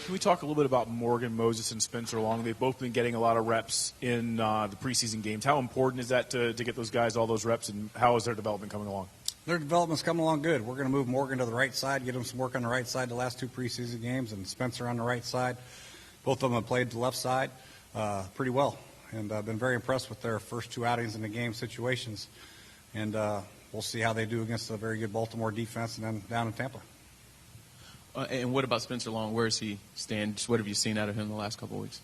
Can we talk a little bit about Morgan, Moses, and Spencer Long? They've both been getting a lot of reps in the preseason games. How important is that to get those guys all those reps, and how is their development coming along? Their development's coming along good. We're going to move Morgan to the right side, get him some work on the right side the last 2 preseason games, and Spencer on the right side. Both of them have played the left side pretty well, and I've been very impressed with their first 2 outings in the game situations. And we'll see how they do against a very good Baltimore defense and then down in Tampa. And what about Spencer Long? Where does he stand? Just what have you seen out of him the last couple of weeks?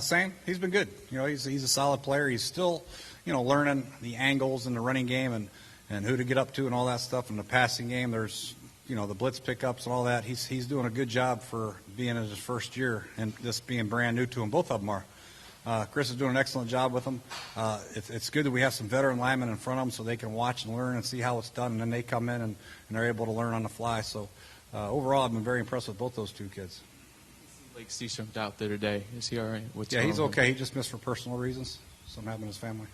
Same. He's been good. He's a solid player. He's still, learning the angles in the running game and who to get up to and all that stuff. In the passing game, there's, the blitz pickups and all that. He's doing a good job for being in his first year and this being brand new to him. Both of them are. Chris is doing an excellent job with them. It's good that we have some veteran linemen in front of them so they can watch and learn and see how it's done, and then they come in and they're able to learn on the fly. So overall, I've been very impressed with both those 2 kids. Like Seastrom's out there today. Is he all right? Yeah, he's okay. He just missed for personal reasons. Something happened to his family.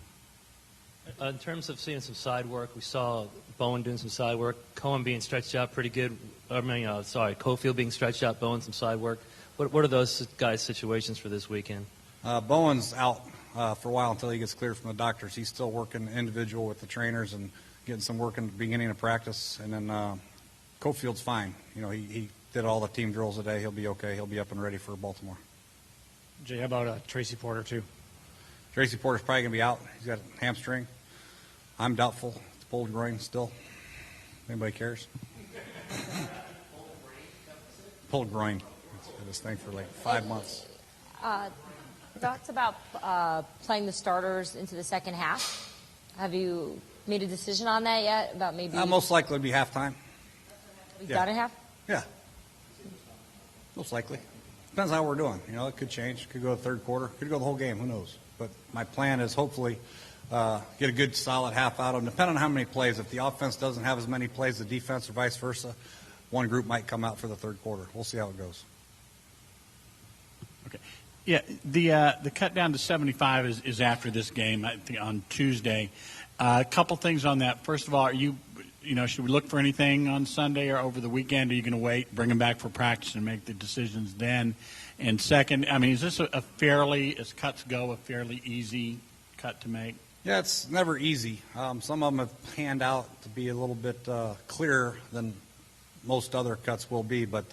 In terms of seeing some side work, we saw Bowen doing some side work, Cohen being stretched out pretty good. Cofield being stretched out, Bowen some side work. What are those guys' situations for this weekend? Bowen's out for a while until he gets cleared from the doctors. He's still working individual with the trainers and getting some work in the beginning of practice. And then Cofield's fine. He did all the team drills today. He'll be okay. He'll be up and ready for Baltimore. Jay, how about Tracy Porter, too? Tracy Porter's probably going to be out. He's got a hamstring. I'm doubtful. It's pulled groin still. Anybody cares? Pulled groin. It's been this thing for like 5 months. Thoughts about playing the starters into the second half? Have you made a decision on that yet? About maybe most likely it'll be halftime. We got it half? Yeah. Most likely. Depends how we're doing. It could change. Could go the third quarter. Could go the whole game. Who knows? But my plan is hopefully get a good solid half out of them. Depending on how many plays. If the offense doesn't have as many plays, the defense or vice versa, one group might come out for the third quarter. We'll see how it goes. Okay. Yeah, the cut down to 75 is after this game, I think, on Tuesday. A couple things on that. First of all, should we look for anything on Sunday or over the weekend? Are you going to wait, bring them back for practice, and make the decisions then? And second, is this a fairly, as cuts go, a fairly easy cut to make? Yeah, it's never easy. Some of them have panned out to be a little bit clearer than most other cuts will be, but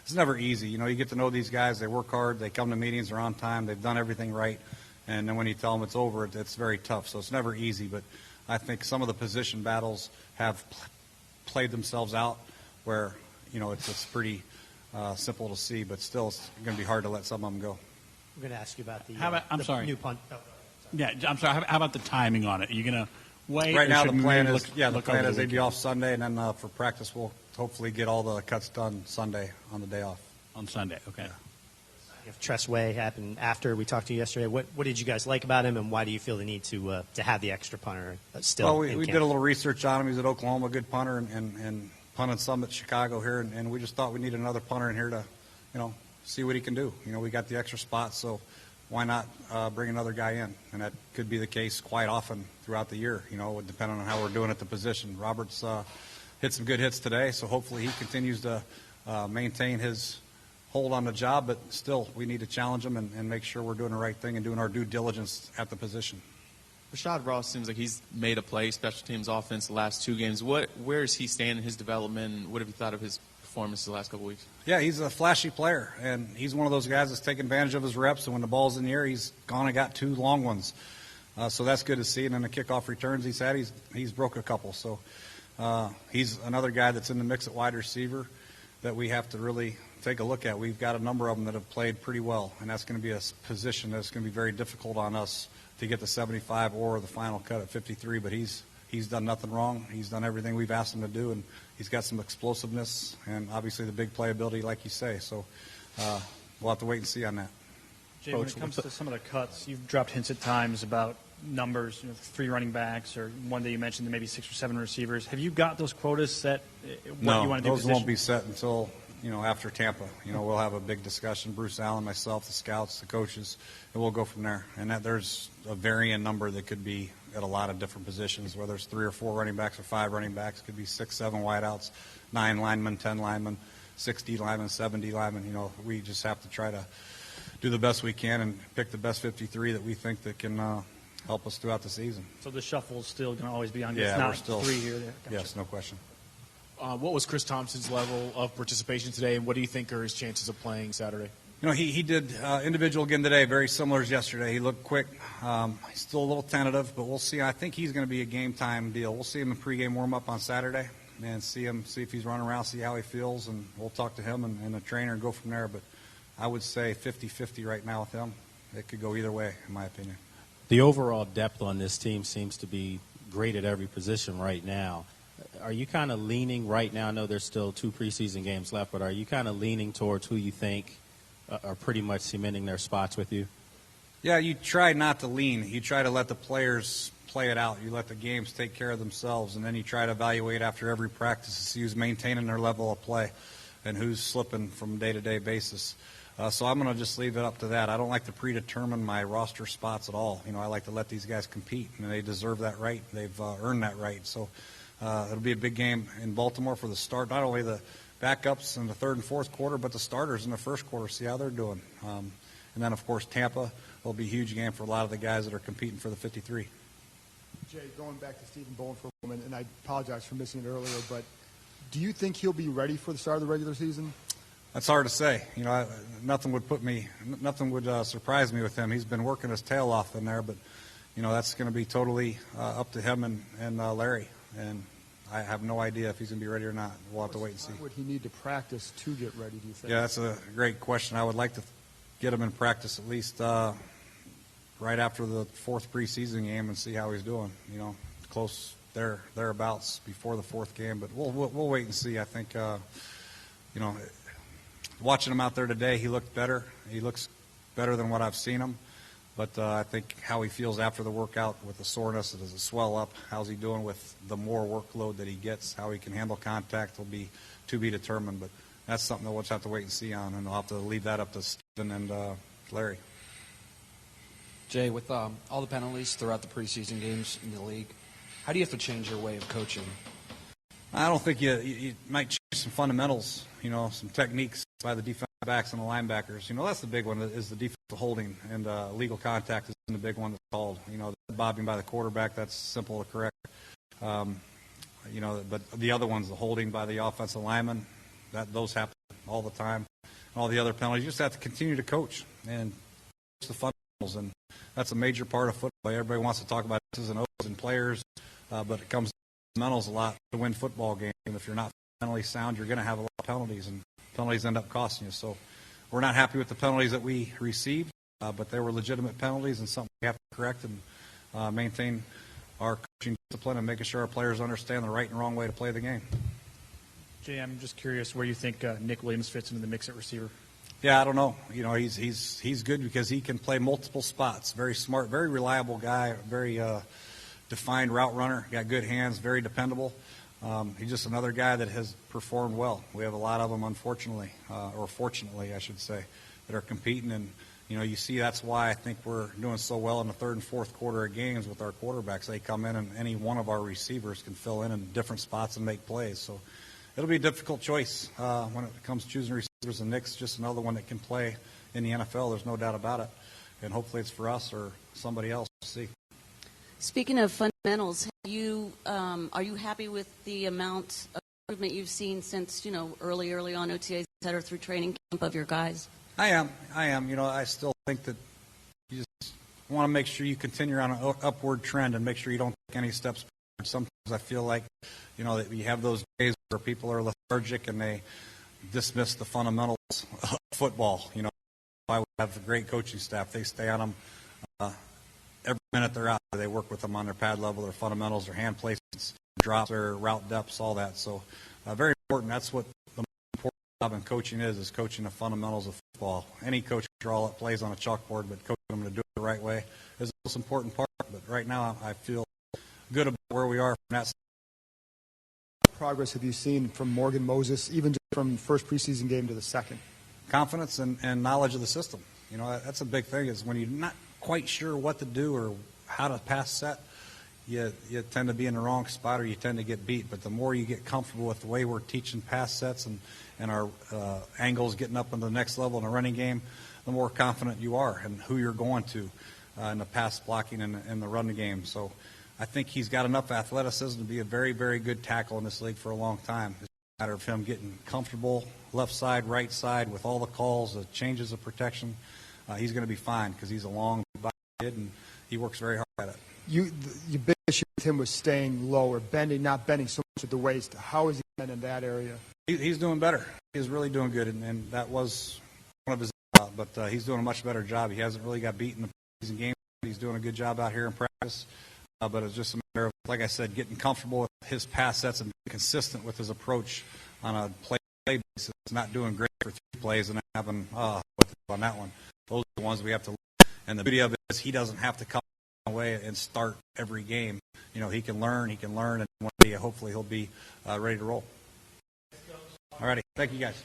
it's never easy. You get to know these guys. They work hard. They come to meetings. They're on time. They've done everything right. And then when you tell them it's over, it's very tough. So it's never easy. But I think some of the position battles have played themselves out where, it's pretty simple to see. But still, it's going to be hard to let some of them go. I'm going to ask you about the new punt. Oh, yeah, I'm sorry. How about the timing on it? Are you going to wait? Right now, the plan is they'd they'd be off Sunday. And then for practice, we'll hopefully get all the cuts done Sunday on the day off. On Sunday, okay. Yeah. If Tressway happened after we talked to you yesterday, what did you guys like about him, and why do you feel the need to have the extra punter still? Well, we did a little research on him. He's at Oklahoma, a good punter, and punted some at Chicago here, and we just thought we needed another punter in here to, see what he can do. We got the extra spot, so why not bring another guy in? And that could be the case quite often throughout the year, depending on how we're doing at the position. Roberts hit some good hits today, so hopefully he continues to maintain his hold on the job, but still we need to challenge him and make sure we're doing the right thing and doing our due diligence at the position. Rashad Ross seems like he's made a play, special teams offense, the last 2 games. Where is he standing in his development? What have you thought of his performance the last couple weeks? Yeah, he's a flashy player, and he's one of those guys that's taking advantage of his reps, and when the ball's in the air, he's gone and got 2 long ones. So that's good to see. And then the kickoff returns he's had, he's broke a couple. So he's another guy that's in the mix at wide receiver that we have to really take a look at. We've got a number of them that have played pretty well, and that's going to be a position that's going to be very difficult on us to get the 75 or the final cut at 53. But he's done nothing wrong. He's done everything we've asked him to do, and he's got some explosiveness and obviously the big playability, like you say. So we'll have to wait and see on that. Jay, when it comes to some of the cuts, you've dropped hints at times about numbers, 3 running backs, or one day you mentioned there maybe 6 or 7 receivers. Have you got those quotas set? No, you want to do those won't be set until after Tampa. We'll have a big discussion, Bruce Allen, myself, the scouts, the coaches, and we'll go from there. And there's a varying number that could be at a lot of different positions, whether it's 3 or 4 running backs or 5 running backs. It could be 6, 7 wideouts, 9 linemen, 10 linemen. 6 D linemen, 7 D linemen. We just have to try to do the best we can and pick the best 53 that we think that can help us throughout the season. So the shuffle is still going to always be on. Yeah, it's not we're still 3 here. There. Gotcha. Yes, no question. What was Chris Thompson's level of participation today, and what do you think are his chances of playing Saturday? He did individual again today, very similar as yesterday. He looked quick. He's still a little tentative, but we'll see. I think he's going to be a game-time deal. We'll see him in pregame warm-up on Saturday and see if he's running around, see how he feels, and we'll talk to him and the trainer and go from there. But I would say 50-50 right now with him. It could go either way, in my opinion. The overall depth on this team seems to be great at every position right now. Are you kind of leaning right now? I know there's still 2 preseason games left, but are you kind of leaning towards who you think are pretty much cementing their spots with you? Yeah, you try not to lean. You try to let the players play it out. You let the games take care of themselves, and then you try to evaluate after every practice to see who's maintaining their level of play and who's slipping from a day-to-day basis. So I'm going to just leave it up to that. I don't like to predetermine my roster spots at all. I like to let these guys compete, and they deserve that right. They've earned that right. So it'll be a big game in Baltimore for the start, not only the backups in the third and fourth quarter, but the starters in the first quarter, see how they're doing. And then, of course, Tampa will be a huge game for a lot of the guys that are competing for the 53. Jay, going back to Stephen Bowen for a moment, and I apologize for missing it earlier, but do you think he'll be ready for the start of the regular season? That's hard to say. Nothing would surprise me with him. He's been working his tail off in there, but that's going to be totally up to him and Larry. And I have no idea if he's going to be ready or not. We'll have to wait and see. What would he need to practice to get ready, do you think? Yeah, that's a great question. I would like to get him in practice at least right after the 4th preseason game and see how he's doing. Close thereabouts before the 4th game. But we'll wait and see. I think, watching him out there today, he looked better. He looks better than what I've seen him. But I think how he feels after the workout with the soreness, does it swell up? How's he doing with the more workload that he gets? How he can handle contact will be to be determined. But that's something that we'll just have to wait and see on, and we'll have to leave that up to Stephen and Larry. Jay, with all the penalties throughout the preseason games in the league, how do you have to change your way of coaching? I don't think you might change some fundamentals, some techniques by the defensive backs and the linebackers. That's the big one, is the defensive holding, and legal contact is the big one that's called. The bobbing by the quarterback, that's simple to correct. But the other ones, the holding by the offensive lineman, those happen all the time. All the other penalties, you just have to continue to coach and coach the fundamentals, and that's a major part of football. Everybody wants to talk about X's and O's and players, but it comes to fundamentals a lot to win football games. And if you're not fundamentally sound, you're going to have a lot of penalties, and penalties end up costing you. So we're not happy with the penalties that we received, but they were legitimate penalties and something we have to correct and maintain our coaching discipline and making sure our players understand the right and wrong way to play the game. Jay, I'm just curious where you think Nick Williams fits into the mix at receiver. Yeah, I don't know. He's good because he can play multiple spots. Very smart, very reliable guy, very defined route runner. Got good hands, very dependable. He's just another guy that has performed well. We have a lot of them, unfortunately, or fortunately, I should say, that are competing. And, you see that's why I think we're doing so well in the third and fourth quarter of games with our quarterbacks. They come in, and any one of our receivers can fill in different spots and make plays. So it'll be a difficult choice when it comes to choosing receivers. And Nick's just another one that can play in the NFL. There's no doubt about it. And hopefully it's for us or somebody else to see. Speaking of fundamentals, are you happy with the amount of improvement you've seen since, early on OTAs, et cetera, through training camp of your guys? I am. I still think that you just want to make sure you continue on an upward trend and make sure you don't take any steps backward. Sometimes I feel like, that you have those days where people are lethargic and they dismiss the fundamentals of football. I would have a great coaching staff. They stay on them every minute they're out. They work with them on their pad level, their fundamentals, their hand placements, drops, their route depths, all that. So very important. That's what the most important job in coaching is coaching the fundamentals of football. Any coach can draw up plays on a chalkboard, but coaching them to do it the right way is the most important part. But right now I feel good about where we are from that side. What progress have you seen from Morgan Moses, even just from first preseason game to the second? Confidence and knowledge of the system. That's a big thing, is when you're not quite sure what to do or how to pass set, you tend to be in the wrong spot or you tend to get beat. But the more you get comfortable with the way we're teaching pass sets and our angles getting up in the next level in the running game, the more confident you are in who you're going to in the pass blocking and in the running game. So I think he's got enough athleticism to be a very, very good tackle in this league for a long time. It's a matter of him getting comfortable left side, right side with all the calls, the changes of protection. He's going to be fine because he's a long kid and he works very hard at it. Your big issue with him was staying low or bending, not bending so much at the waist. How is he been in that area? He's doing better. He's really doing good, and that was one of his but he's doing a much better job. He hasn't really got beat in the preseason game. He's doing a good job out here in practice. But it's just a matter of, like I said, getting comfortable with his pass sets and being consistent with his approach on a play basis. Not doing great for 3 plays and then having on that one. Those are the ones we have to learn. And the beauty of it is he doesn't have to come away and start every game. You know, he can learn, and one day hopefully he'll be ready to roll. All righty. Thank you, guys.